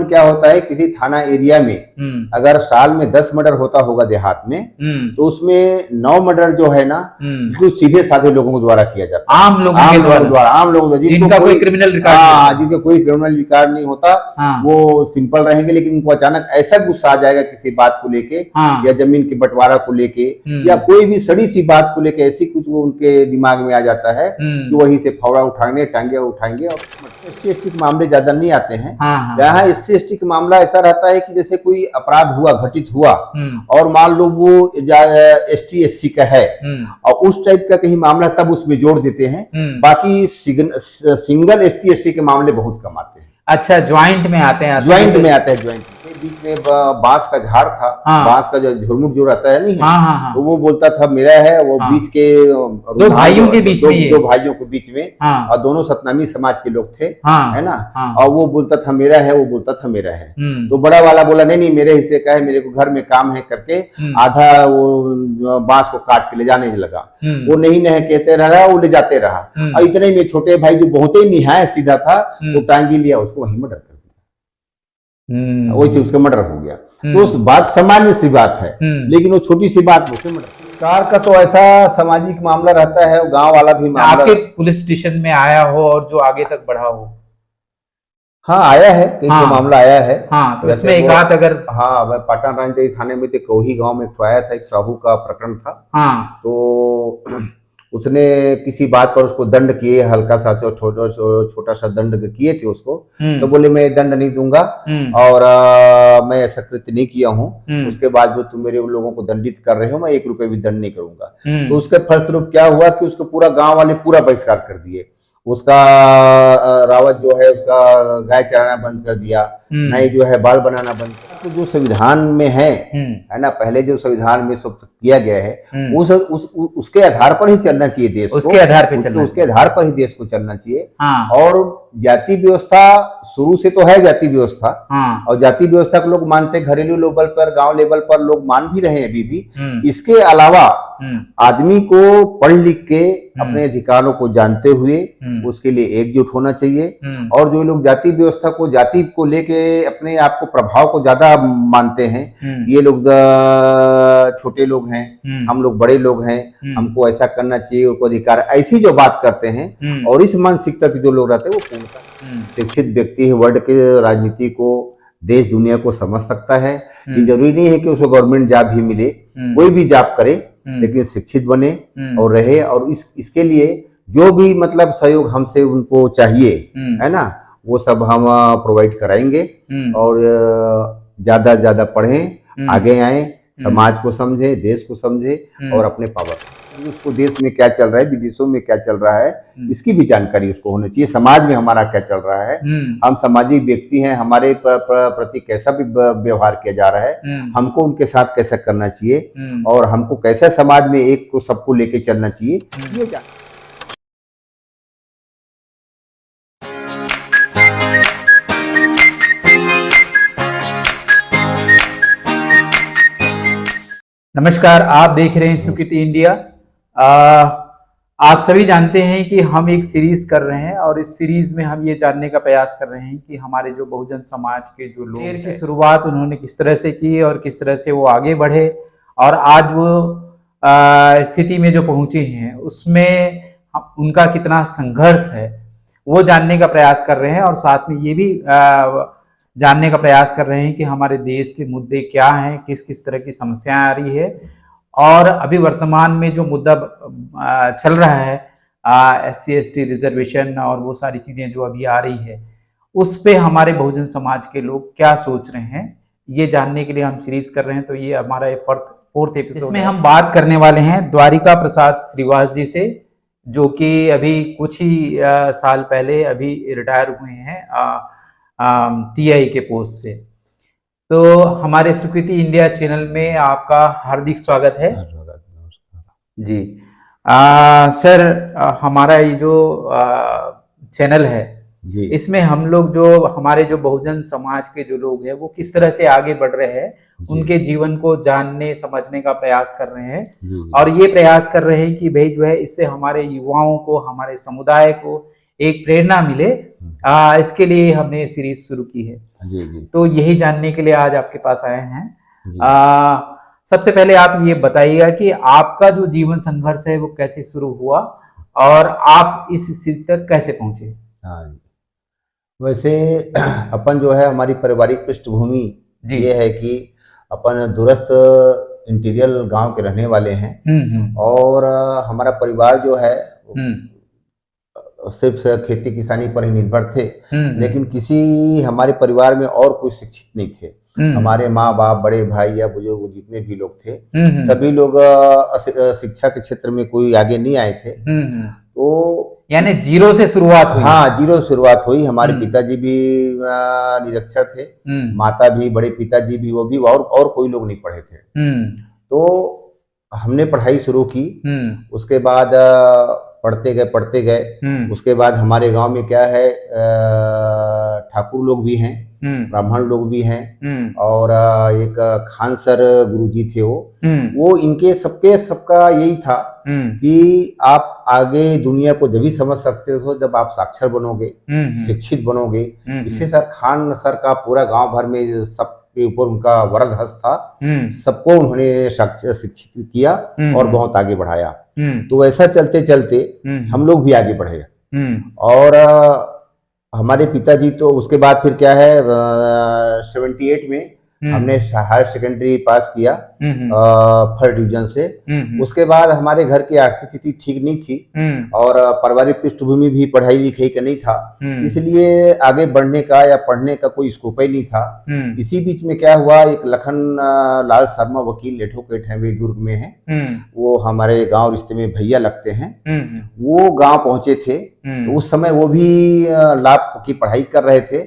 अमूमन क्या होता है किसी थाना एरिया में अगर साल में 10 मर्डर होता होगा देहात में, तो उसमें 9 मर्डर जो है ना बिल्कुल सीधे साधे लोगों द्वारा किया जाता है, आम लोगों द्वारा जिनका कोई क्रिमिनल रिकॉर्ड, हाँ, जिनका कोई क्रिमिनल रिकॉर्ड नहीं होता, वो सिंपल रहेंगे। लेकिन उनको अचानक ऐसा गुस्सा आ जाएगा किसी बात को लेके, या जमीन के बंटवारा को लेके, या कोई भी सड़ी सी बात को लेके ऐसी कुछ वो उनके दिमाग में आ जाता है कि वहीं से फौड़ा उठाएंगे, टांगे उठाएंगे। और SC/ST के मामले ज्यादा नहीं आते हैं। यहाँ SC/ST का मामला ऐसा रहता है कि जैसे कोई अपराध हुआ, घटित हुआ, और मान लो वो ST/SC का है और उस टाइप का कहीं मामला, तब उसमें जोड़ देते हैं। बाकी सिंगल ST/ST के मामले बहुत कम आते हैं। अच्छा, ज्वाइंट में आते हैं? ज्वाइंट में आते हैं। ज्वाइंट बीच में बांस का झाड़ था, बांस का जो झुरमुट जो रहता है नहीं है, तो वो बोलता था मेरा है, वो बीच के दो भाइयों के बीच में, दो भाइयों के बीच में, और दोनों सतनामी समाज के लोग थे, है ना, और वो बोलता था मेरा है, वो बोलता था मेरा है। तो बड़ा वाला बोला नहीं नहीं मेरे हिस्से का है, मेरे को घर में काम है करके आधा वो बांस को काट के ले जाने लगा। वो नहीं नहीं कहते रहा, वो ले जाते रहा, और इतने में छोटे भाई जो बहुत ही निहायत सीधा था, वो टांगी लिया, उसको वहीं मर्डर कर दिया, वैसे उसका मर्डर हो गया। तो उस बात सामान्य सी बात है, लेकिन वो छोटी सी बात कार का तो ऐसा सामाजिक मामला रहता है, गांव वाला भी मामला। आपके पुलिस स्टेशन में आया हो और जो आगे तक बढ़ा हो? हाँ, आया है, एक मामला आया है। तो इसमें एक बात अगर, हाँ, मैं पाटन राजनीति थाने में थे, कोही गांव में आया था, एक साहू का प्रकरण था। तो उसने किसी बात पर उसको दंड किए, हल्का सा छोटा सा दंड किए थे उसको, तो बोले मैं दंड नहीं दूंगा और मैं ऐसा कृत्य नहीं किया हूँ, उसके बाद जो तुम मेरे लोगों को दंडित कर रहे हो, मैं 1 रुपए भी दंड नहीं करूंगा। तो उसके फलस्वरूप क्या हुआ कि उसको पूरा गांव वाले पूरा बहिष्कार कर दिए। उसका रावत जो है उसका गाय चराना बंद कर दिया, नहीं जो है बाल बनाना बंद कर। तो जो संविधान में है ना, पहले जो संविधान में सब किया गया है, उसके आधार पर ही चलना चाहिए देश को, उसके आधार पर ही देश को चलना चाहिए। और जाति व्यवस्था शुरू से तो है जाति व्यवस्था, और जाति व्यवस्था को लोग मानते, घरेलू लेवल पर, गांव लेवल पर लोग मान भी रहे हैं अभी भी। इसके अलावा आदमी को पढ़ लिख के अपने अधिकारों को जानते हुए उसके लिए एकजुट होना चाहिए। और जो लोग जाति व्यवस्था को, जाति को लेके अपने आप को, प्रभाव को ज्यादा मानते हैं, ये लोग छोटे लोग हैं, हम लोग बड़े लोग हैं, हमको ऐसा करना चाहिए, उनको अधिकार, ऐसी जो बात करते हैं, और इस मानसिकता के जो लोग रहते हैं, वो पूर्णतः शिक्षित व्यक्ति है, वर्ल्ड के राजनीति को, देश दुनिया को समझ सकता है। ये जरूरी नहीं है कि उसको गवर्नमेंट जॉब भी मिले, कोई भी जॉब करे, लेकिन शिक्षित बने और रहे। और इसके लिए जो भी मतलब सहयोग हमसे उनको चाहिए, है ना, वो सब हम प्रोवाइड कराएंगे। और ज्यादा से ज्यादा पढ़ें, आगे आए, समाज को समझे, देश को समझे, और अपने पावर, उसको देश में क्या चल रहा है, विदेशों में क्या चल रहा है, इसकी भी जानकारी उसको होनी चाहिए। समाज में हमारा क्या चल रहा है, हम सामाजिक व्यक्ति हैं, हमारे प्रति कैसा भी व्यवहार किया जा रहा है, हमको उनके साथ कैसा करना चाहिए, और हमको कैसा समाज में एक को सबको लेके चलना चाहिए, ये नमस्कार, आप देख रहे हैं सुकृति इंडिया। आप सभी जानते हैं कि हम एक सीरीज कर रहे हैं, और इस सीरीज में हम ये जानने का प्रयास कर रहे हैं कि हमारे जो बहुजन समाज के जो लोग हैं, की शुरुआत उन्होंने किस तरह से की और किस तरह से वो आगे बढ़े, और आज वो स्थिति में जो पहुंचे हैं उसमें उनका कितना संघर्ष है, वो जानने का प्रयास कर रहे हैं। और साथ में ये भी जानने का प्रयास कर रहे हैं कि हमारे देश के मुद्दे क्या हैं, किस किस तरह की समस्याएं आ रही है, और अभी वर्तमान में जो मुद्दा चल रहा है SC/ST रिजर्वेशन और वो सारी चीजें जो अभी आ रही है, उस पे हमारे बहुजन समाज के लोग क्या सोच रहे हैं, ये जानने के लिए हम सीरीज कर रहे हैं। तो ये हमारा 4th एपिसोड, इसमें हम बात करने वाले हैं द्वारिका प्रसाद श्रीवास जी से, जो कि अभी कुछ ही साल पहले अभी रिटायर हुए हैं TI के पोस्ट से। तो हमारे सुकृति इंडिया चैनल में आपका हार्दिक स्वागत है जी। सर, हमारा ये जो चैनल है जी, इसमें हम लोग जो हमारे जो बहुजन समाज के जो लोग हैं वो किस तरह से आगे बढ़ रहे हैं, उनके जीवन को जानने समझने का प्रयास कर रहे हैं, और ये प्रयास कर रहे हैं कि भाई जो है इससे हमारे युवाओं को, हमारे समुदाय को एक प्रेरणा मिले, इसके लिए हमने सीरीज शुरू की है। जी जी तो यही जानने के लिए आज आपके पास आए हैं। जी। सबसे पहले आप ये बताइएगा कि आपका जो जीवन संघर्ष है वो कैसे शुरू हुआ और आप इस स्थिति तक कैसे पहुंचे। हाँ जी। वैसे अपन जो है, हमारी पारिवारिक पृष्ठभूमि जी। ये है कि अपन दूरस्थ इंटीरियर गांव के रहने वाले हैं। और हमारा परिवार जो है सिर्फ खेती किसानी पर ही निर्भर थे। लेकिन किसी हमारे परिवार में और कोई शिक्षित नहीं थे। हमारे माँ बाप, बड़े भाई या बुजुर्ग जितने भी लोग थे, सभी लोग शिक्षा के क्षेत्र में कोई आगे नहीं आए थे। तो यानी जीरो से शुरुआत हुई। हाँ, जीरो शुरुआत हुई। हमारे पिताजी भी निरक्षर थे, माता भी, बड़े पिताजी भी, वो भी, और कोई लोग नहीं पढ़े थे। तो हमने पढ़ाई शुरू की। उसके बाद पढ़ते गए। उसके बाद हमारे गांव में क्या है, ठाकुर लोग भी हैं, ब्राह्मण लोग भी हैं, और एक खान सर गुरुजी थे। वो इनके सबका यही था कि आप आगे दुनिया को जब भी समझ सकते हो जब आप साक्षर बनोगे, शिक्षित बनोगे। इससे सर खान सर का पूरा गांव भर में सबके ऊपर उनका वरद हस्त था। सबको उन्होंने शिक्षित किया और बहुत आगे बढ़ाया। तो ऐसा चलते चलते हम लोग भी आगे बढ़े। और हमारे पिताजी तो उसके बाद फिर क्या है, 78 में हमने हायर सेकेंडरी पास किया फर्स्ट डिवीजन से। उसके बाद हमारे घर की आर्थिक स्थिति ठीक नहीं थी और पारिवारिक पृष्ठभूमि भी पढ़ाई लिखाई का नहीं था, इसलिए आगे बढ़ने का या पढ़ने का कोई स्कोप ही नहीं था। इसी बीच में क्या हुआ, एक लखन लाल शर्मा वकील एडवोकेट है, वे दुर्ग में है, वो हमारे गांव रिश्ते में भैया लगते हैं। वो गांव पहुंचे थे। तो उस समय वो भी लॉ की पढ़ाई कर रहे थे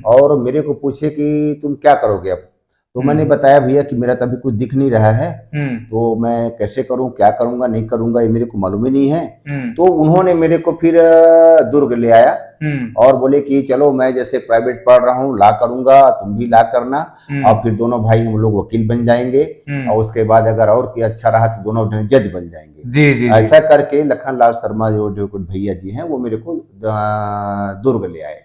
और मेरे को पूछे कि तुम क्या करोगे अब। तो मैंने बताया भैया कि मेरा तो अभी कुछ दिख नहीं रहा है, तो मैं कैसे करूं, क्या करूंगा, नहीं करूंगा, ये मेरे को मालूम ही नहीं है। तो उन्होंने मेरे को फिर दुर्ग ले आया और बोले कि चलो, मैं जैसे प्राइवेट पढ़ रहा हूँ, लॉ करूंगा, तुम भी लॉ करना, और फिर दोनों भाई हम लोग वकील बन जाएंगे, और उसके बाद अगर और अच्छा रहा तो दोनों जज बन जाएंगे। जी, ऐसा करके लखन लाल शर्मा जो कुछ भैया जी हैं, वो मेरे को दुर्ग ले आए।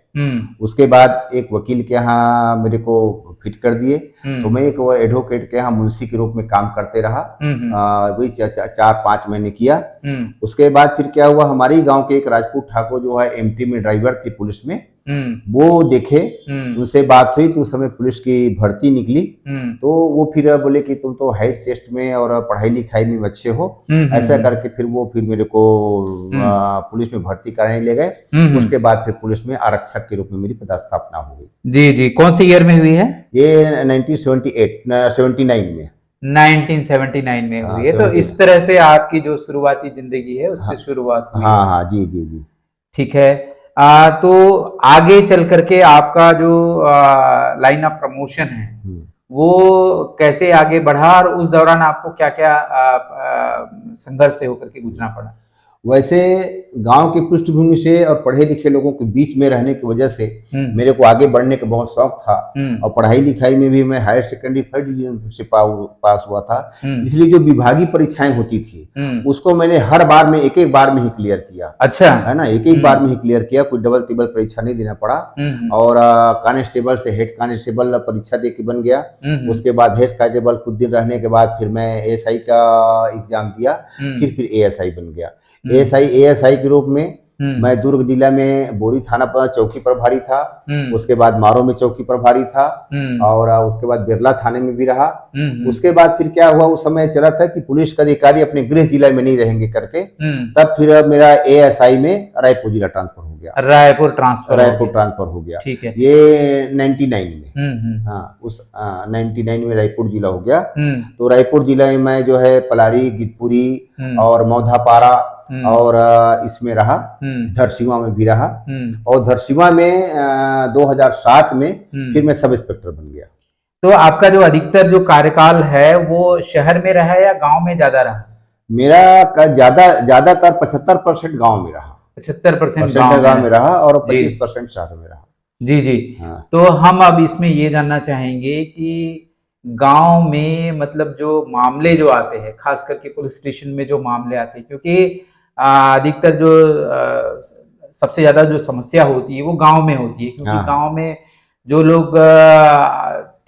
उसके बाद एक वकील के यहाँ मेरे को फिट कर दिए। तो मैं एक एडवोकेट के यहाँ मुंशी के रूप में काम करते रहा। वही 4-5 महीने किया। उसके बाद फिर क्या हुआ, हमारे ही गांव के एक राजपूत ठाकुर जो है एमटी में ड्राइवर थे पुलिस में, वो देखे, उनसे बात हुई तो उस समय पुलिस की भर्ती निकली। तो वो फिर बोले कि तुम तो हाइट चेस्ट में और पढ़ाई लिखाई में अच्छे हो, ऐसा करके फिर मेरे को पुलिस में भर्ती कराने ले गए। उसके बाद फिर पुलिस में आरक्षक के रूप में मेरी पदस्थापना हो गई। जी जी, कौन से ईयर में हुई है ये? 1979 में। 1979 में हुई है। तो इस तरह से आपकी जो शुरुआती जिंदगी है उसकी शुरुआत हुई। हाँ, जी जी जी, ठीक है। तो आगे चल करके आपका जो लाइन ऑफ प्रमोशन है वो कैसे आगे बढ़ा और उस दौरान आपको क्या क्या संघर्ष से होकर के गुजरना पड़ा? वैसे गांव की पृष्ठभूमि से और पढ़े लिखे लोगों के बीच में रहने की वजह से मेरे को आगे बढ़ने का बहुत शौक था। और पढ़ाई लिखाई में भी मैं हायर सेकेंडरी फर्स्ट डिवीजन से पास हुआ था। इसलिए जो विभागीय परीक्षाएं होती थी उसको मैंने हर बार में एक बार में ही क्लियर किया। अच्छा है ना, एक बार में ही क्लियर किया, कोई डबल तिबल परीक्षा नहीं देना पड़ा। और कांस्टेबल से हेड कांस्टेबल परीक्षा दे के बन गया। उसके बाद हेड कांस्टेबल कुछ दिन रहने के बाद फिर मैं एएसआई का एग्जाम दिया, फिर एएसआई बन गया। एएसआई के रूप में मैं दुर्ग जिला में बोरी थाना पर चौकी प्रभारी था। उसके बाद मारो में चौकी प्रभारी था और उसके बाद बिरला थाने में भी रहा। उसके बाद फिर क्या हुआ, उस समय चला था कि पुलिस का अधिकारी अपने गृह जिला में नहीं रहेंगे करके, तब फिर मेरा एएसआई में रायपुर जिला ट्रांसफर हो गया। रायपुर ट्रांसफर हो गया। ठीक है। ये 99 में, हाँ, उस 99 में रायपुर जिला हो गया। तो रायपुर जिला में मैं जो है पलारी, गिदपुरी और मौधापारा और इसमें रहा, धरसीवा में भी रहा। और धरसीवा में 2007 में फिर मैं सब इंस्पेक्टर बन गया। तो आपका जो अधिकतर जो कार्यकाल है वो शहर में रहा या गांव में ज्यादा रहा? मेरा ज्यादातर 75% गांव में रहा। 75% गांव में रहा और 25% शहर में रहा। जी जी। हाँ। तो हम अब इसमें ये जानना चाहेंगे कि गांव में मतलब जो मामले जो आते हैं, खास करके पुलिस स्टेशन में जो मामले आते हैं, क्योंकि अधिकतर जो सबसे ज्यादा जो समस्या होती है वो गांव में होती है, क्योंकि गांव में जो लोग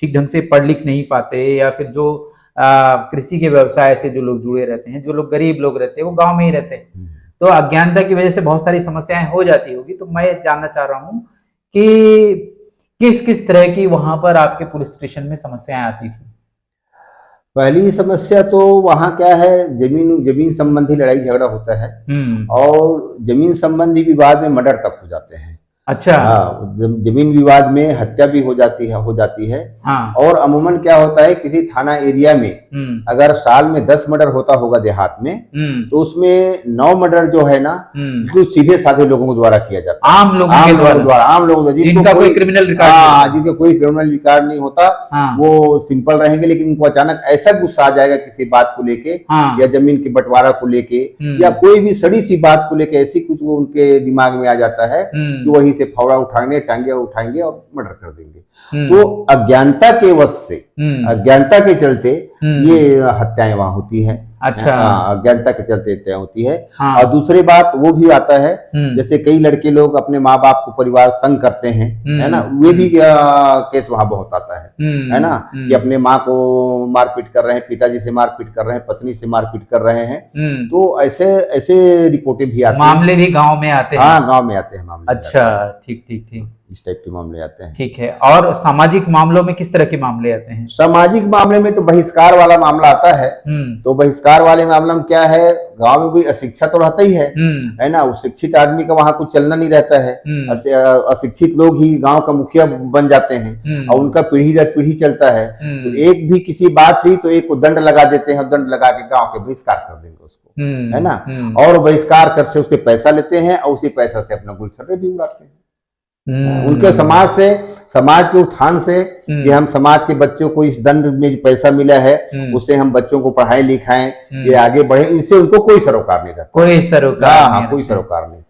ठीक ढंग से पढ़ लिख नहीं पाते, या फिर जो कृषि के व्यवसाय से जो लोग जुड़े रहते हैं, जो लोग गरीब लोग रहते हैं, वो गांव में ही रहते हैं, तो अज्ञानता की वजह से बहुत सारी समस्याएं हो जाती होगी। तो मैं जानना चाह रहा हूँ कि किस किस तरह की वहां पर आपके पुलिस स्टेशन में समस्याएं आती थी? पहली समस्या तो वहाँ क्या है, जमीन संबंधी लड़ाई झगड़ा होता है, और जमीन संबंधी विवाद में मर्डर तक हो जाते हैं। अच्छा। हाँ, जमीन विवाद में हत्या भी हो जाती है। हाँ। और अमूमन क्या होता है, किसी थाना एरिया में अगर साल में 10 मर्डर होता होगा देहात में, तो उसमें 9 मर्डर जो है ना, बिल्कुल सीधे साधे लोगों द्वारा किया जाता है, आम लोगों द्वारा जिनका कोई क्रिमिनल रिकॉर्ड, जिनका कोई क्रिमिनल रिकॉर्ड नहीं होता, वो सिंपल रहेंगे। लेकिन उनको अचानक ऐसा गुस्सा आ जाएगा किसी बात को लेके, या जमीन के बंटवारा को लेके, या कोई भी सड़ी सी बात को लेके, ऐसी कुछ वो उनके दिमाग में आ जाता है कि वही से फावड़ा उठाएंगे, टांगे उठाएंगे और मर्डर कर देंगे। तो अज्ञानता के वश से, अज्ञानता के चलते ये हत्याएं वहां होती है। अच्छा। अज्ञानता के चलते हत्या होती है। और दूसरी बात वो भी आता है, जैसे कई लड़के लोग अपने माँ बाप को परिवार तंग करते हैं, है ना, वे भी केस वहां बहुत आता है ना, कि अपने माँ को मारपीट कर रहे हैं, पिताजी से मारपीट कर रहे हैं, पत्नी से मारपीट कर रहे हैं। तो ऐसे रिपोर्टें भी आती हैं, मामले भी गाँव में आते हैं। हाँ, गाँव में आते हैं मामले। अच्छा, ठीक ठीक ठीक, इस टाइप के मामले आते हैं। ठीक है। और सामाजिक मामलों में किस तरह के मामले आते हैं? सामाजिक मामले में तो बहिष्कार वाला मामला आता है। तो बहिष्कार वाले मामले में क्या है, गांव में भी अशिक्षा तो रहता ही है ना, शिक्षित आदमी का वहां कुछ चलना नहीं रहता है। अशिक्षित लोग ही गांव का मुखिया बन जाते हैं, और उनका पीढ़ी दर पीढ़ी चलता है। तो एक भी किसी बात हुई तो एक को दंड लगा देते हैं, और दंड लगा के गाँव के बहिष्कार कर देंगे उसको, है ना। और बहिष्कार कर से उसके पैसा लेते हैं, और उसी पैसा से अपना गुलछर्रे भी उड़ाते हैं। उनके समाज के उत्थान से, कि हम समाज के बच्चों को इस दंड में पैसा मिला है, उससे हम बच्चों को पढ़ाएं लिखाएं, ये आगे बढ़े, इससे उनको कोई सरोकार नहीं रहता, कोई सरोकार नहीं, कोई सरोकार नहीं।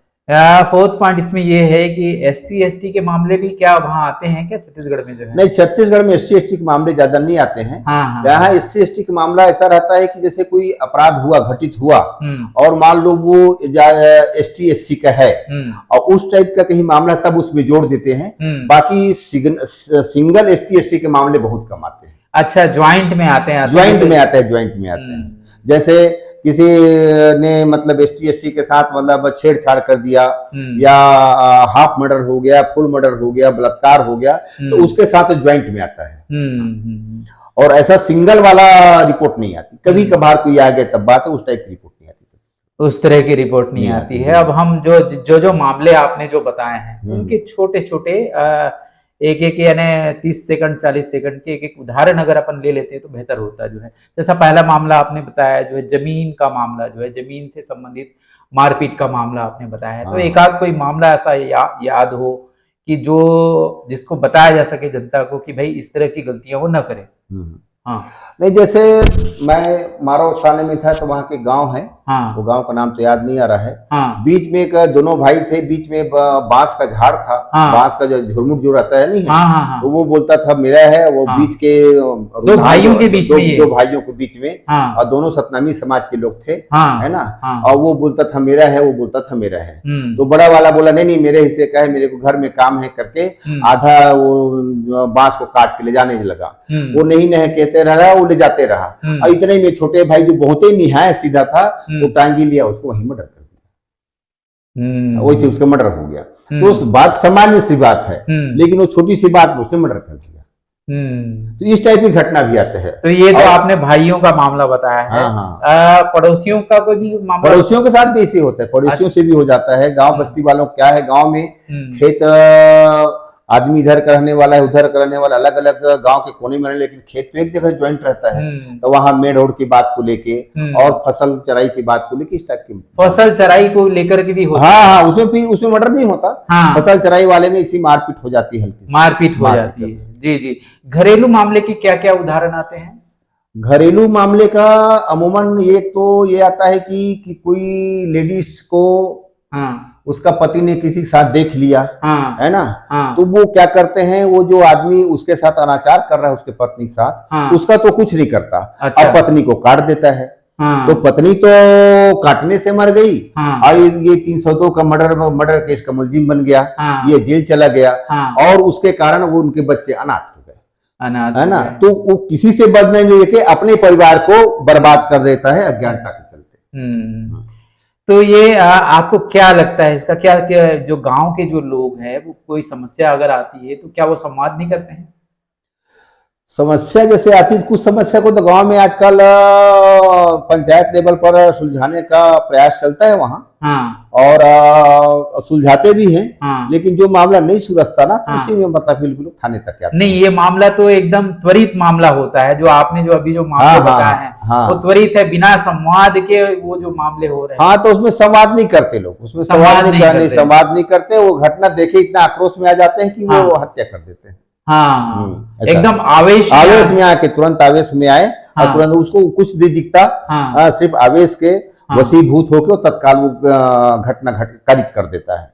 फोर्थ पॉइंट इसमें ये है कि SC ST के मामले भी क्या वहां आते हैं क्या छत्तीसगढ़ में? जो है नहीं, छत्तीसगढ़ में SC ST के मामले ज्यादा नहीं आते हैं। यहाँ SC ST का मामला ऐसा रहता है कि जैसे कोई अपराध हुआ, घटित हुआ, और मान लो वो ST SC का है, और उस टाइप का कहीं मामला, तब उसमें जोड़ देते हैं। बाकी सिंगल ST ST के मामले बहुत कम आते हैं। अच्छा, ज्वाइंट में आते हैं? ज्वाइंट में आते हैं। जैसे किसी ने मतलब ST ST के साथ मतलब छेड़छाड़ कर दिया, या हाफ मर्डर हो गया, फुल मर्डर हो गया, बलात्कार हो गया, तो उसके साथ ज्वाइंट में आता है। और ऐसा सिंगल वाला रिपोर्ट नहीं आती। कभी कभार कोई आ गया तब बात है, उस टाइप की रिपोर्ट नहीं आती, उस तरह की रिपोर्ट नहीं आती है। अब हम जो मामले आपने जो बताए हैं, उनके छोटे छोटे एक यानी 30 सेकंड 40 सेकंड के एक उदाहरण अगर अपन ले लेते हैं तो बेहतर होता जो है। जैसा पहला मामला आपने बताया जो है जमीन का मामला, जो है जमीन से संबंधित मारपीट का मामला आपने बताया है, तो एक आध कोई मामला ऐसा याद हो कि जिसको बताया जा सके जनता को कि भाई इस तरह की गलतियां वो न करे। हाँ, नहीं, जैसे मैं मारो थाने में था, तो वहाँ के गांव है, वो गांव का नाम तो याद नहीं आ रहा है। बीच में एक दोनों भाई थे, बीच में बांस का झाड़ था, बांस का जो झुरमुट जो रहता है नहीं है, तो वो बोलता था मेरा है, वो बीच के दो भाइयों के बीच में, दो भाइयों के बीच में, और दोनों सतनामी समाज के लोग थे, है ना। और वो बोलता था मेरा है, वो बोलता था मेरा है। तो बड़ा वाला बोला नहीं मेरे हिस्से का है, मेरे को घर में काम है करके आधा वो बांस को काट के ले जाने लगा। वो नहीं कहते रहा, वो ले जाते रहा, और इतने में छोटे भाई जो बहुत ही निहायत सीधा था, वो टांगी लिया, उसको वहीं मर्डर कर दिया। वैसे उसका मर्डर हो गया। तो उस बात सामान्य सी बात है, लेकिन वो छोटी सी बात में उसने मर्डर कर दिया। तो इस टाइप की घटना भी आते हैं। तो ये तो आपने भाइयों का मामला बताया है। पड़ोसियों का कोई भी मामला? पड़ोसियों के साथ भी ऐसे होता है, पड़ोसियों से भी हो जाता है। गांव बस्ती वालों क्या है, गांव में खेत, आदमी इधर का रहने वाला है, उधर का रहने वाला, अलग अलग गांव के कोने में, लेकिन खेत तो एक जगह ज्वाइंट रहता है। तो वहां मेड़ रोड की बात को लेके, और फसल चराई की बात को लेके, इस टाइप की फसल चराई को लेकर के भी होता है। हाँ, उसमें मर्डर नहीं होता। फसल चराई वाले में इसी मारपीट हो जाती है, हल्की मारपीट हो जाती है। जी। घरेलू मामले की क्या क्या उदाहरण आते हैं? घरेलू मामले का अमूमन एक तो ये आता है कि कोई लेडीज को उसका पति ने किसी के साथ देख लिया, है ना, तो वो क्या करते हैं, वो जो आदमी उसके साथ अनाचार कर रहा है उसके पत्नी के साथ, उसका तो कुछ नहीं करता। अब पत्नी को काट देता है, हाँ। तो पत्नी तो काटने से मर गई। हाँ। और ये 302 का मर्डर केस का मुलजिम बन गया। हाँ। ये जेल चला गया। हाँ। और उसके कारण वो उनके बच्चे अनाथ हो गए, अनाथ है हो ना। गए। तो वो किसी से बदले लेके अपने परिवार को बर्बाद कर देता है अज्ञानता के चलते। तो ये आपको क्या लगता है इसका क्या जो गांव के जो लोग हैं वो कोई समस्या अगर आती है तो क्या वो संवाद नहीं करते हैं? समस्या जैसे आती है, कुछ समस्या को तो गांव में आजकल पंचायत लेवल पर सुलझाने का प्रयास चलता है वहां। हाँ। और सुलझाते भी हैं। हाँ। लेकिन जो मामला नहीं सुलझता ना, तो हाँ। उसी में मतलब बिल्कुल थाने तक आते नहीं, ये मामला तो एकदम त्वरित मामला होता है। जो आपने जो अभी जो मामले हाँ, बताए हैं हाँ। वो त्वरित है, बिना संवाद के वो जो मामले हो रहे हैं। हाँ, तो उसमें संवाद नहीं करते लोग, उसमें संवाद नहीं करते। वो घटना देखे इतना आक्रोश में आ जाते हैं कि वो हाँ। हत्या कर देते हैं। हाँ, ऐसा एकदम है। आवेश में आके तुरंत आवेश में आए। हाँ। और तुरंत उसको कुछ नहीं दिखता। हाँ। सिर्फ आवेश के हाँ। वशीभूत होकर तत्काल वो घटना कारित कर देता है।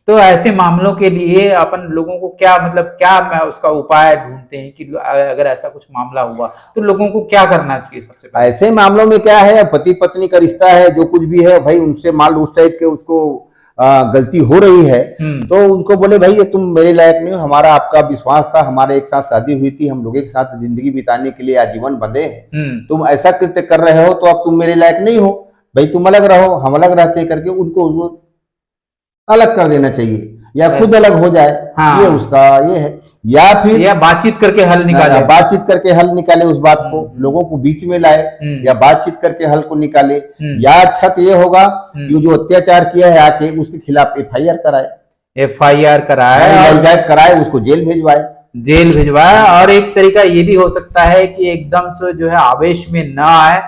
तो ऐसे मामलों के लिए अपन लोगों को क्या मतलब क्या उसका उपाय ढूंढते हैं कि अगर ऐसा कुछ मामला हुआ तो लोगों को क्या करना चाहिए सबसे पहले? ऐसे मामलों में क्या है, पति पत्नी का रिश्ता है, जो कुछ भी है भाई, उनसे मान लो उस टाइप के उसको गलती हो रही है, तो उनको बोले भाई ये तुम मेरे लायक नहीं हो, हमारा आपका विश्वास था, हमारे एक साथ शादी हुई थी, हम लोग एक साथ जिंदगी बिताने के लिए आजीवन बंधे हैं, तुम ऐसा कृत्य कर रहे हो तो अब तुम मेरे लायक नहीं हो, भाई तुम अलग रहो, हम अलग रहते हैं करके उनको अलग कर देना चाहिए, या खुद अलग हो जाए। हाँ। ये उसका ये है। या फिर बातचीत करके हल निकाले, बातचीत करके हल निकाले, उस बात को लोगों को बीच में लाए, या बातचीत करके हल को निकाले। या अच्छा तो ये होगा कि जो अत्याचार किया है आके उसके खिलाफ FIR कराए, उसको जेल भिजवाए। और एक तरीका ये भी हो सकता है कि एकदम से जो है आवेश में न आए,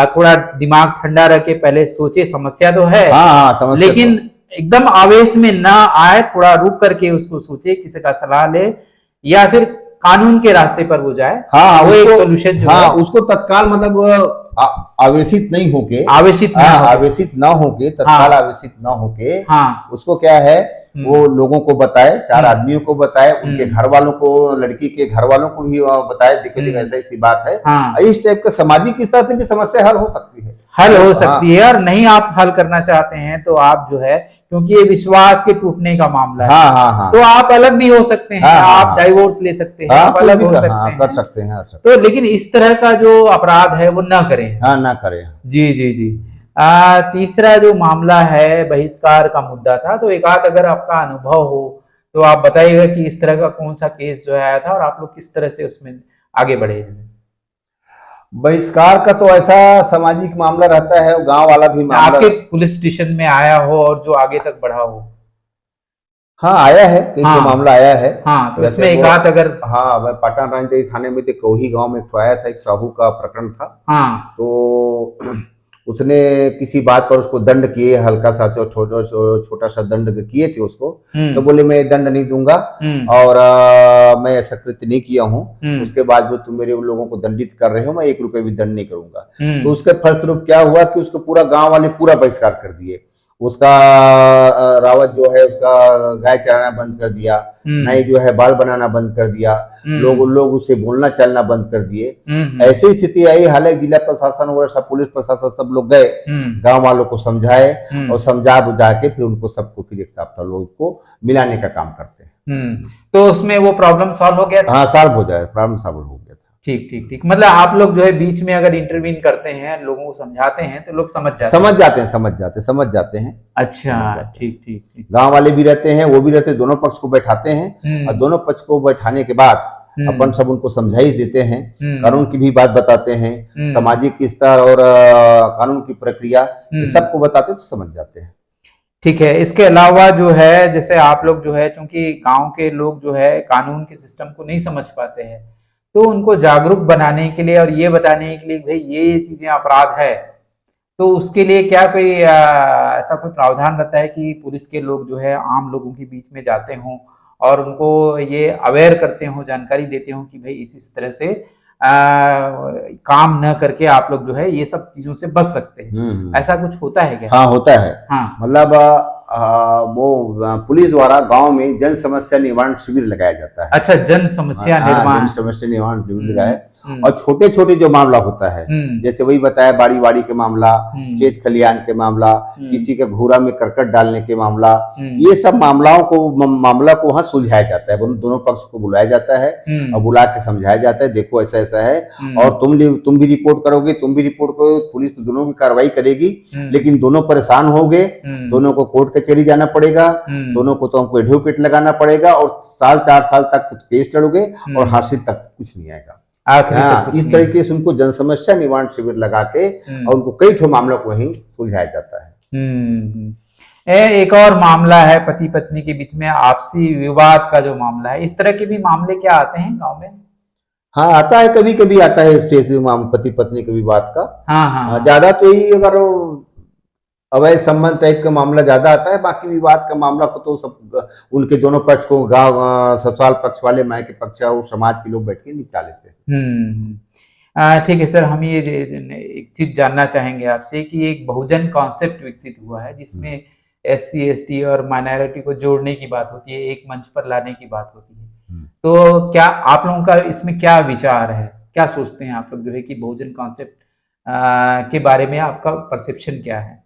थोड़ा दिमाग ठंडा रखे, पहले सोचे, समस्या तो है। हाँ, समस्या लेकिन एकदम आवेश में ना आए, थोड़ा रुक करके उसको सोचे, किसी का सलाह ले, या फिर कानून के रास्ते पर वो जाए। हाँ, वो एक सोल्यूशन जो है। उसको तत्काल मतलब आवेशित नहीं होके, आवेशित ना होके तत्काल आवेशित ना होके, हाँ, उसको क्या है वो लोगों को बताए, 4 आदमियों को बताए, उनके घर वालों को, लड़की के घर वालों को भी बताए, देखो ऐसा ऐसी बात है। हाँ। इस टाइप का सामाजिक स्तर से भी समस्या हल हो सकती है। और नहीं आप हल करना चाहते हैं तो आप जो है, क्योंकि ये विश्वास के टूटने का मामला है, हाँ। तो आप अलग भी हो सकते हैं। आप डाइवोर्स ले सकते हैं, आप अलग हो सकते हैं, कर सकते हैं। तो लेकिन इस तरह का जो अपराध है वो ना करें। ना करें। जी। तीसरा जो मामला है बहिष्कार का मुद्दा था, तो एक आध अगर आपका अनुभव हो तो आप बताइएगा कि इस तरह का कौन सा केस जो आया था और आप लोग किस तरह से उसमें आगे बढ़े। बहिष्कार का तो ऐसा सामाजिक मामला रहता है, गांव वाला भी मामला आपके पुलिस स्टेशन में आया हो और जो आगे तक बढ़ा हो। हाँ, आया है, एक मामला आया है। हाँ, तो इसमें एक आध अगर मैं पाटन राजनीति थाने में कौही गांव में आया था, एक साहू का प्रकरण था। हाँ। तो उसने किसी बात पर उसको दंड किए, हल्का सा छोटा सा दंड किए थे उसको, तो बोले मैं दंड नहीं दूंगा और मैं ऐसा कृत्य नहीं किया हूँ, उसके बाद जो तुम मेरे लोगों को दंडित कर रहे हो, मैं 1 रुपए भी दंड नहीं करूंगा। तो उसके फलस्वरूप क्या हुआ कि उसको पूरा गांव वाले पूरा बहिष्कार कर दिए। उसका रावत जो है उसका गाय चराना बंद कर दिया, नहीं जो है बाल बनाना बंद कर दिया, लोग उससे बोलना चलना बंद कर दिए। ऐसी स्थिति आई, हालांकि जिला प्रशासन और सब पुलिस प्रशासन सब लोग गए, गांव वालों को समझाए और समझा बुझा के फिर उनको सबको फिर एक साथ लोग को मिलाने का काम करते हैं। तो उसमें वो प्रॉब्लम सॉल्व हो गया? हाँ, सॉल्व हो जाए, प्रॉब्लम सॉल्व हो गया था। ठीक। मतलब आप लोग जो है बीच में अगर इंटरवीन करते हैं, लोगों को समझाते हैं, तो लोग समझ जाते हैं। अच्छा, ठीक। गांव वाले भी रहते हैं, वो भी रहते हैं, दोनों पक्ष को बैठाते हैं और दोनों पक्ष को बैठाने के बाद अपन सब उनको समझाइश देते हैं, कानून की भी बात बताते हैं, सामाजिक स्तर और कानून की प्रक्रिया सबको बताते तो समझ जाते हैं। ठीक है। इसके अलावा जो है, जैसे आप लोग जो है, क्योंकि गांव के लोग जो है कानून के सिस्टम को नहीं समझ पाते हैं, तो उनको जागरूक बनाने के लिए और ये बताने के लिए भाई ये चीजें अपराध है, तो उसके लिए क्या कोई ऐसा कोई प्रावधान रहता है कि पुलिस के लोग जो है आम लोगों के बीच में जाते हों और उनको ये अवेयर करते हो, जानकारी देते हो कि भाई इस तरह से काम न करके आप लोग जो है ये सब चीजों से बच सकते हैं? ऐसा कुछ होता है क्या? हाँ, होता है। हाँ। मतलब पुलिस द्वारा गांव में जन समस्या निवारण शिविर लगाया जाता है। अच्छा, जन समस्या जन समस्या निवारण शिविर लगाया और छोटे छोटे जो मामला होता है, जैसे वही बताया बाड़ी बाड़ी के मामला, खेत खलियान के मामला, किसी के घूरा में करकट डालने के मामला, ये सब मामला को वहाँ सुलझाया जाता है। दोनों पक्ष को बुलाया जाता है और बुला के समझाया जाता है, देखो ऐसा ऐसा है और तुम भी रिपोर्ट करोगे, तुम भी रिपोर्ट करोगे, पुलिस तो दोनों की कार्रवाई करेगी, लेकिन दोनों परेशान होंगे, दोनों को कोर्ट कचहरी जाना पड़ेगा, दोनों को तो हमको एडवोकेट लगाना पड़ेगा और 4 साल तक केस लड़ोगे और हासिल तक कुछ नहीं आएगा। इस तरीके से उनको जन समस्या निवारण शिविर लगा के और उनको कई ठो मामलों को वहीं सुलझाया जाता है। एक और मामला है पति पत्नी के बीच में आपसी विवाद का जो मामला है, इस तरह के भी मामले क्या आते हैं गांव में? हाँ, आता है, कभी कभी आता है पति पत्नी के विवाद का। हाँ, ज्यादा तो यही अगर अवैध संबंध टाइप का मामला ज्यादा आता है, बाकी विवाद का मामला को तो सब उनके दोनों पक्ष को गांव ससुराल पक्ष वाले, मायके पक्ष और समाज के लोग बैठ के निपटा लेते हैं। ठीक है सर, हम ये एक चीज जानना चाहेंगे आपसे कि एक बहुजन कॉन्सेप्ट विकसित हुआ है जिसमें SC ST और माइनॉरिटी को जोड़ने की बात होती है, एक मंच पर लाने की बात होती है। तो क्या आप लोगों का इसमें क्या विचार है, क्या सोचते हैं आप लोग जो है कि बहुजन कॉन्सेप्ट के बारे में आपका परसेप्शन क्या है?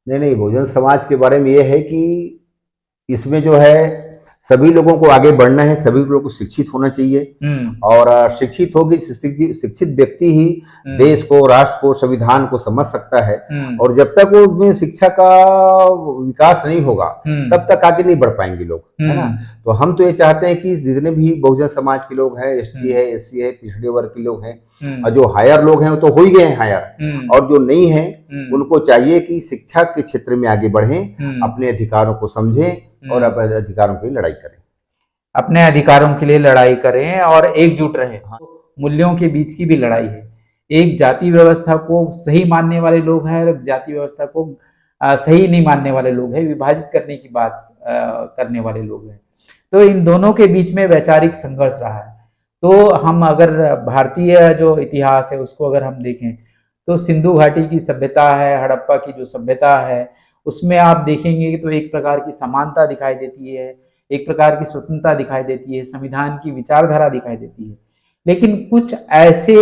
नहीं, बहुजन समाज के बारे में ये है कि इसमें जो है सभी लोगों को आगे बढ़ना है, सभी लोगों को शिक्षित होना चाहिए और शिक्षित होगी, शिक्षित व्यक्ति ही देश को, राष्ट्र को, संविधान को समझ सकता है और जब तक उसमें शिक्षा का विकास नहीं होगा तब तक आगे नहीं बढ़ पाएंगे लोग, है ना। तो हम तो ये चाहते हैं कि जितने भी बहुजन समाज के लोग हैं, ST है, SC है, पिछड़े वर्ग के लोग हैं और जो हायर लोग हैं वो तो हो ही गए हैं हायर, और जो नहीं है उनको चाहिए कि शिक्षा के क्षेत्र में आगे बढ़ें, अपने अधिकारों को समझें और अपने अधिकारों के लिए लड़ाई करें, अपने अधिकारों के लिए लड़ाई करें और एकजुट रहें। मूल्यों के बीच की भी लड़ाई है। एक जाति व्यवस्था को सही मानने वाले लोग हैं और जाति व्यवस्था को सही नहीं मानने वाले लोग हैं, विभाजित करने की बात करने वाले लोग हैं। तो इन दोनों के बीच में वैचारिक संघर्ष रहा है। तो हम अगर भारतीय जो इतिहास है उसको अगर हम देखें तो सिंधु घाटी की सभ्यता है, हड़प्पा की जो सभ्यता है, उसमें आप देखेंगे कि तो एक प्रकार की समानता दिखाई देती है, एक प्रकार की स्वतंत्रता दिखाई देती है, संविधान की विचारधारा दिखाई देती है। लेकिन कुछ ऐसे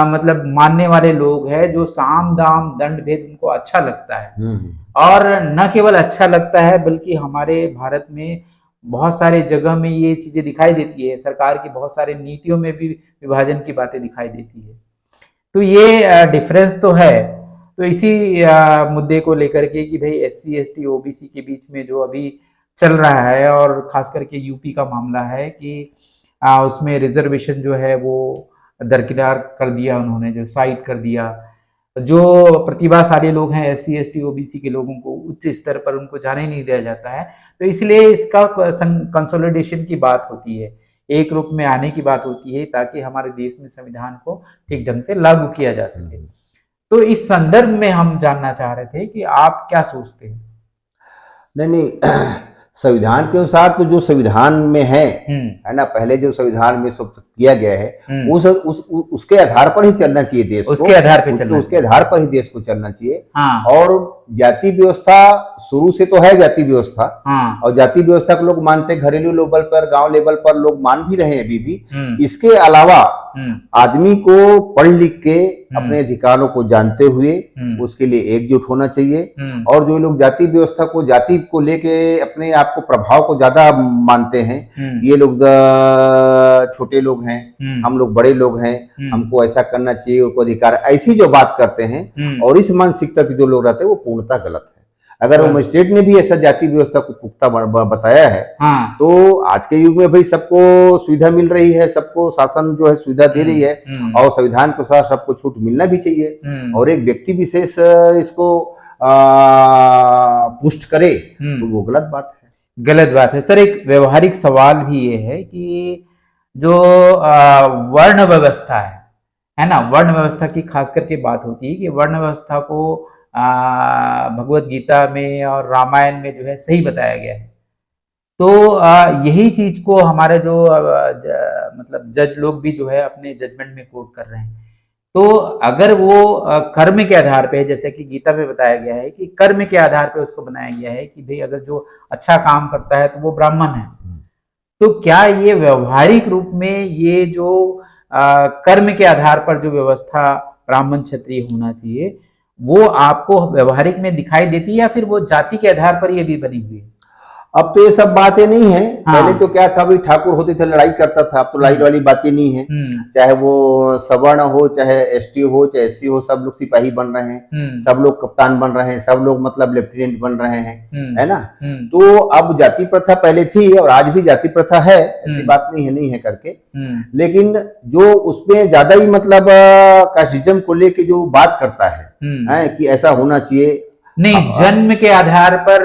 मतलब मानने वाले लोग हैं जो साम दाम दंड भेद उनको अच्छा लगता है और न केवल अच्छा लगता है बल्कि हमारे भारत में बहुत सारे जगह में ये चीजें दिखाई देती है, सरकार की बहुत सारे नीतियों में भी विभाजन की बातें दिखाई देती है। तो ये डिफरेंस तो है। तो इसी मुद्दे को लेकर के कि भाई SC ST OBC के बीच में जो अभी चल रहा है और खास करके यूपी का मामला है कि उसमें रिजर्वेशन जो है वो दरकिनार कर दिया उन्होंने, जो साइड कर दिया। जो प्रतिभाशाली लोग हैं SC ST OBC के लोगों को उच्च स्तर पर उनको जाने नहीं दिया जाता है। तो इसलिए इसका कंसोलिडेशन की बात होती है, एक रूप में आने की बात होती है ताकि हमारे देश में संविधान को ठीक ढंग से लागू किया जा सके। तो इस संदर्भ में हम जानना चाह रहे थे कि आप क्या सोचते हैं? नहीं संविधान के अनुसार तो जो संविधान में है ना, पहले जो संविधान में सब किया गया है उसके आधार पर ही चलना चाहिए देश को, उसके आधार पर ही देश को चलना चाहिए। और जाति व्यवस्था शुरू से तो है जाति व्यवस्था, और जाति व्यवस्था को लोग मानते, घरेलू लेवल पर, गांव लेवल पर लोग मान भी रहे हैं अभी भी। इसके अलावा आदमी को पढ़ लिख के अपने अधिकारों को जानते हुए उसके लिए एकजुट होना चाहिए। और जो लोग जाति व्यवस्था को, जाति को लेके अपने आप को, प्रभाव को ज्यादा मानते हैं, ये लोग छोटे लोग हैं, हम लोग बड़े लोग हैं, हमको ऐसा करना चाहिए, उनको अधिकार, ऐसी जो बात करते हैं और इस मानसिकता के जो लोग रहते हैं वो पूर्णतः गलत है। अगर मजिस्ट्रेट ने भी ऐसा जाति व्यवस्था को पुख्ता बताया है तो आज के युग में भाई सबको सुविधा मिल रही है, सबको शासन जो है सुविधा दे रही है और संविधान के अनुसार सबको छूट मिलना भी चाहिए। और एक व्यक्ति विशेष इसको पुष्ट करे तो वो गलत बात है। गलत बात है सर। एक व्यवहारिक सवाल भी ये है कि जो वर्ण व्यवस्था है ना, वर्ण व्यवस्था की खास करके बात होती है कि वर्ण व्यवस्था को भगवत गीता में और रामायण में जो है सही बताया गया है। तो यही चीज को हमारे जो मतलब जज लोग भी जो है अपने जजमेंट में कोट कर रहे हैं तो अगर वो कर्म के आधार पे, जैसे कि गीता में बताया गया है कि कर्म के आधार पे उसको बनाया गया है कि भाई अगर जो अच्छा काम करता है तो वो ब्राह्मण है, तो क्या ये व्यवहारिक रूप में ये जो कर्म के आधार पर जो व्यवस्था ब्राह्मण क्षत्रिय होना चाहिए वो आपको व्यवहारिक में दिखाई देती है, या फिर वो जाति के आधार पर ये भी बनी हुई है? अब तो ये सब बातें नहीं है। हाँ। पहले तो क्या था, भाई ठाकुर होते थे लड़ाई करता था, अब तो लड़ाई वाली बातें नहीं है। चाहे वो सवर्ण हो, चाहे एसटी हो, चाहे एससी हो, सब लोग सिपाही बन रहे हैं, सब लोग कप्तान बन रहे हैं, सब लोग मतलब लेफ्टिनेंट बन रहे हैं, है ना। तो अब जाति प्रथा पहले थी और आज भी जाति प्रथा है, ऐसी बात नहीं है करके। लेकिन जो उसमें ज्यादा ही मतलब कास्टिज्म को लेके जो बात करता है कि ऐसा होना चाहिए, नहीं, जन्म के आधार पर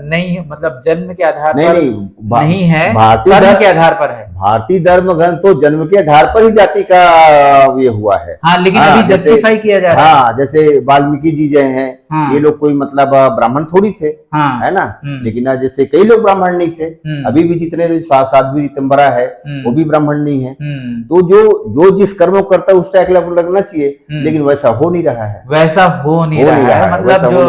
नहीं, मतलब जन्म के आधार पर नहीं है, भारतीय धर्म के आधार पर है। भारतीय धर्म ग्रंथ तो जन्म के आधार पर ही जाति का ये हुआ है। हाँ, लेकिन अभी जस्टिफाई किया जा रहा है। हाँ, जैसे वाल्मीकि जी जो हैं, ये लोग कोई मतलब ब्राह्मण थोड़ी थे, है ना। लेकिन जैसे कई लोग ब्राह्मण नहीं थे, अभी भी जितने साध्वी ऋतंबरा है वो भी ब्राह्मण नहीं है। तो जो जिस कर्म को करता है उस टाइप लगना चाहिए, लेकिन वैसा हो नहीं रहा है, वैसा हो नहीं रहा है। मतलब जो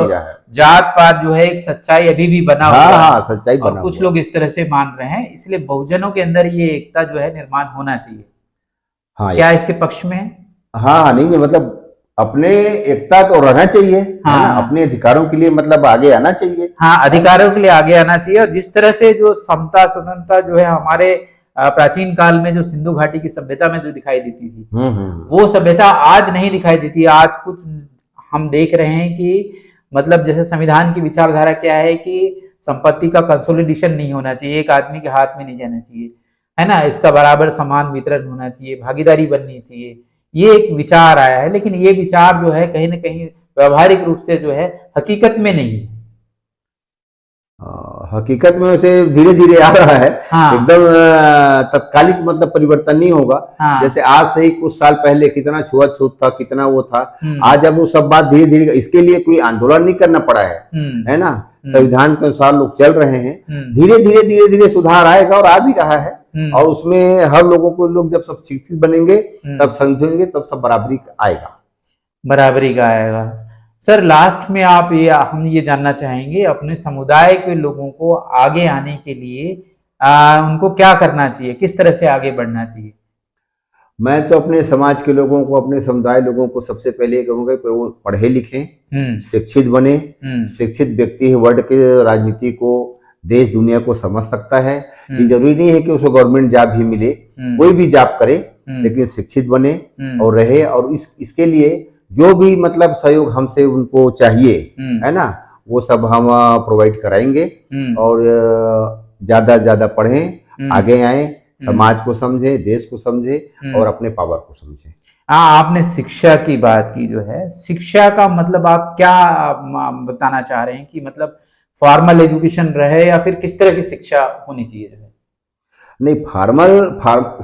जात पात जो है एक सच्चाई अभी भी बना हुआ है। हाँ, सच्चाई बना, कुछ लोग इस तरह से मान रहे हैं, इसलिए बहुजनों के अंदर ये एकता जो है निर्माण होना चाहिए। हाँ, क्या इसके पक्ष में है? हाँ, नहीं मतलब अपने एकता तो रहना चाहिए, हाँ, है ना, अपने अधिकारों के लिए मतलब आगे आना चाहिए। हाँ, अधिकारों के लिए आगे आना चाहिए। और जिस तरह से जो समता स्वतंत्रता जो है हमारे प्राचीन काल में जो सिंधु घाटी की सभ्यता में जो दिखाई देती थी, वो सभ्यता आज नहीं दिखाई देती। आज कुछ हम देख रहे हैं कि मतलब जैसे संविधान की विचारधारा क्या है कि संपत्ति का कंसोलिडेशन नहीं होना चाहिए, एक आदमी के हाथ में नहीं जाना चाहिए, है ना, इसका बराबर समान वितरण होना चाहिए, भागीदारी बननी चाहिए, ये एक विचार आया है। लेकिन ये विचार जो है कहीं ना कहीं व्यवहारिक रूप से जो है हकीकत में नहीं है। हकीकत में वैसे धीरे धीरे आ रहा है। हाँ। एकदम तत्कालिक मतलब परिवर्तन नहीं होगा। हाँ। जैसे आज से ही कुछ साल पहले कितना छुआछूत था, कितना वो था, आज अब वो सब बात धीरे धीरे, इसके लिए कोई आंदोलन नहीं करना पड़ा है ना। संविधान के अनुसार लोग चल रहे हैं, धीरे धीरे सुधार आएगा और आ भी रहा है। और उसमें हर लोगों को, लोग जब सब शिक्षित बनेंगे तब समझेंगे, तब सब बराबरी आएगा, बराबरी का आएगा। सर, लास्ट में हम ये जानना चाहेंगे अपने समुदाय के लोगों को आगे आने के लिए उनको क्या करना चाहिए, किस तरह से आगे बढ़ना चाहिए? मैं तो अपने समाज के लोगों को, अपने समुदाय लोगों को सबसे पहले ये कहूंगा कि वो पढ़े लिखें, शिक्षित बने। शिक्षित व्यक्ति वर्ल्ड के राजनीति को, देश दुनिया को समझ सकता है। ये जरूरी नहीं है कि उसको गवर्नमेंट जॉब ही मिले, कोई भी जॉब करे, लेकिन शिक्षित बने और रहे। और इसके लिए जो भी मतलब सहयोग हमसे उनको चाहिए, है ना, वो सब हम प्रोवाइड कराएंगे। और ज्यादा से ज्यादा पढ़ें, आगे आए, समाज को समझे, देश को समझे और अपने पावर को समझे। हाँ, आपने शिक्षा की बात की, जो है शिक्षा का मतलब आप क्या बताना चाह रहे हैं कि मतलब फॉर्मल एजुकेशन रहे या फिर किस तरह की शिक्षा होनी चाहिए? नहीं,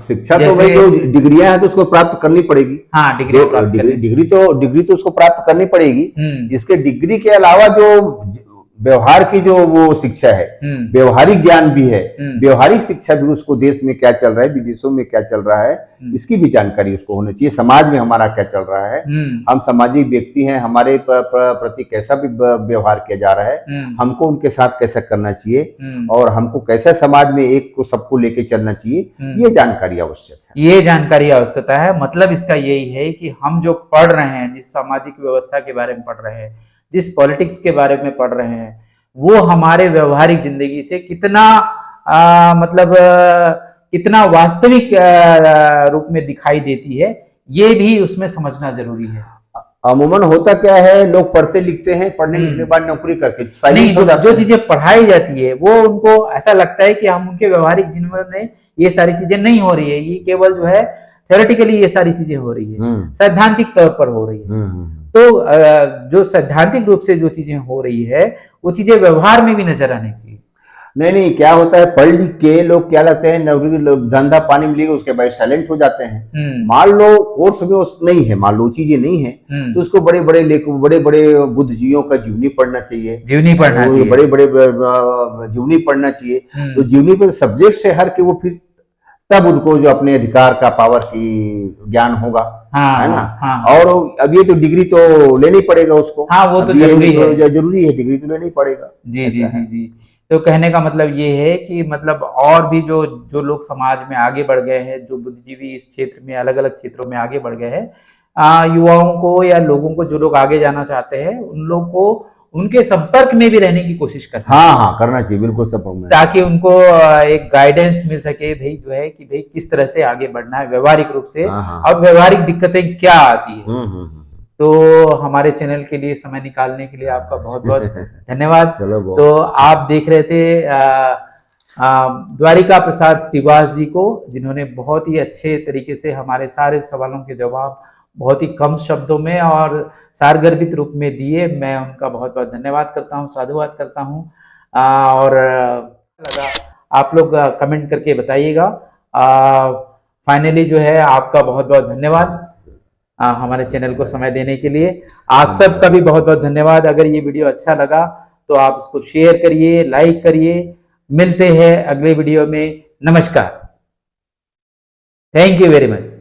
शिक्षा तो भाई जो डिग्रियां हैं तो उसको प्राप्त करनी पड़ेगी। हाँ, डिग्री तो उसको प्राप्त करनी पड़ेगी। इसके डिग्री के अलावा जो व्यवहार की जो वो शिक्षा है, व्यवहारिक ज्ञान भी है, व्यवहारिक शिक्षा भी, उसको देश में क्या चल रहा है, विदेशों में क्या चल रहा है, इसकी भी जानकारी उसको होनी चाहिए। समाज में हमारा क्या चल रहा है, हम सामाजिक व्यक्ति हैं, हमारे प्रति कैसा भी व्यवहार किया जा रहा है, हमको उनके साथ कैसा करना चाहिए और हमको कैसे समाज में एक को सबको लेके चलना चाहिए, ये जानकारी आवश्यक है। ये जानकारी आवश्यकता है। मतलब इसका यही है कि हम जो पढ़ रहे हैं, जिस सामाजिक व्यवस्था के बारे में पढ़ रहे हैं, जिस पॉलिटिक्स के बारे में पढ़ रहे हैं, वो हमारे व्यवहारिक जिंदगी से कितना कितना वास्तविक रूप में दिखाई देती है, ये भी उसमें समझना जरूरी है। अमूमन होता क्या है, लोग पढ़ते लिखते हैं, पढ़ने लिखने के बाद नौकरी करके नहीं, जो चीजें पढ़ाई जाती है वो उनको ऐसा लगता है कि हम उनके व्यवहारिक जीवन में ये सारी चीजें नहीं हो रही है, ये केवल जो है थ्योरेटिकली ये सारी चीजें हो रही है, सैद्धांतिक तौर पर हो रही है। तो जो सैद्धांतिक रूप से जो चीजें हो रही है वो चीजें व्यवहार में भी नजर आनी चाहिए। नहीं, क्या होता है, पढ़ लिख के लोग क्या लगते हैं, नौकरी धंधा पानी मिलेगा उसके बाद साइलेंट हो जाते हैं। मान लो कोर्स में नहीं है, मान लो चीजें नहीं है, तो उसको बड़े बड़े बुद्धिजीवियों का जीवनी पढ़ना चाहिए, बड़े बड़े जीवनी पढ़ना चाहिए। तो जीवनी पे सब्जेक्ट से हर के वो फिर तब उनको जो अपने अधिकार का, पावर की ज्ञान होगा, हाँ, है ना। हाँ, और अब ये तो डिग्री तो लेनी पड़ेगा उसको। हाँ, वो तो अब ये जरूरी तो है। जरूरी है, डिग्री तो लेनी पड़ेगा। जी जी ऐसा जी है। जी। तो कहने का मतलब ये है कि मतलब और भी जो जो लोग समाज में आगे बढ़ गए हैं, जो बुद्धिजीवी इस क्षेत्र में अलग अलग क्षेत्रों में आगे बढ़ गए हैं, युवाओं को या लोगों को, जो लोग आगे जाना चाहते हैं, उन लोग को उनके संपर्क में भी रहने की कोशिश करनी हाँ चाहिए, हाँ, करना चाहिए, बिल्कुल सब में। ताकि उनको एक गाइडेंस मिल सके भाई, जो है कि भाई किस तरह से आगे बढ़ना है व्यवहारिक रूप से, हाँ हाँ। और व्यवहारिक दिक्कतें क्या आती है। हम्म। तो हमारे चैनल के लिए समय निकालने के लिए आपका बहुत बहुत धन्यवाद। चलो तो बहुत। आप देख रहे थे द्वारिका प्रसाद श्रीवास जी को, जिन्होंने बहुत ही अच्छे तरीके से हमारे सारे सवालों के जवाब बहुत ही कम शब्दों में और सारगर्भित रूप में दिए। मैं उनका बहुत बहुत धन्यवाद करता हूँ, साधुवाद करता हूँ। और लगा आप लोग कमेंट करके बताइएगा। फाइनली जो है आपका बहुत बहुत धन्यवाद हमारे चैनल को समय देने के लिए। आप सबका भी बहुत बहुत धन्यवाद। अगर ये वीडियो अच्छा लगा तो आप इसको शेयर करिए, लाइक करिए। मिलते हैं अगले वीडियो में। नमस्कार, थैंक यू वेरी मच।